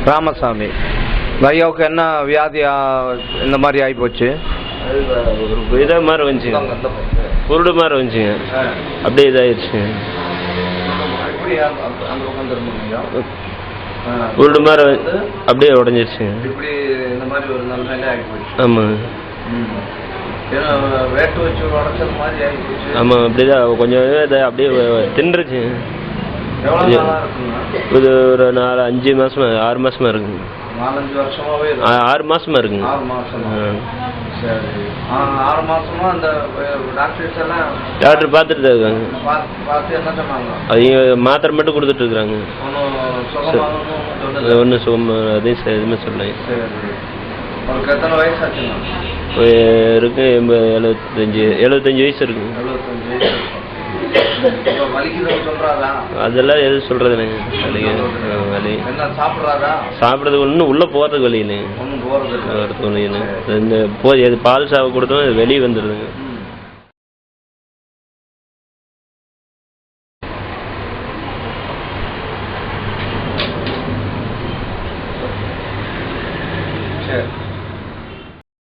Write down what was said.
ராமசாமி. ஐயாவுக்கு என்ன வியாதி இந்த மாதிரி ஆகி போச்சு? ஒரு இதாக மாதிரி வந்துச்சுங்க, குருடு மாதிரி வந்துச்சுங்க, அப்படியே இதாகிடுச்சுங்க. குருடு மாதிரி அப்படியே உடஞ்சிருச்சுங்க. ஆமாங்க. ஆமாம், அப்படிதான் கொஞ்சம் அப்படியே தின்றுச்சுங்க. இது ஒரு 4-5 மாசமா 6 மாசமா இருக்குங்க. 4-5 வருஷமாவே 6 மாசமா இருக்குங்க. 6 மாசமா. சரி. 6 மாசமா அந்த டாக்டர்ஸ் எல்லாம் டாக்டர் பார்த்துட்டு தான் இருக்காங்க. பார்த்து என்ன சொன்னாங்க? அவங்க மாத்திரை மட்டும் கொடுத்துட்டு இருக்கிறாங்க. ஒன்றும் சுகம் அதையும் எதுவுமே சொன்னாங்க. சரி. உங்களுக்கு எத்தனை வயசு ஆச்சுங்க? இருக்கு 75 வயசு இருக்குங்க. 75 வயசு. அதெல்லாம் எதுவும் சொல்றது இல்லைங்க. வலி சாப்பிட்றதுக்கு ஒன்றும் உள்ள போறதுக்கு வழி இல்லைங்க. ஒன்றும் போறது இந்த பால் சாப்பிட கொடுத்தோம் வெளியே வந்துடுதுங்க.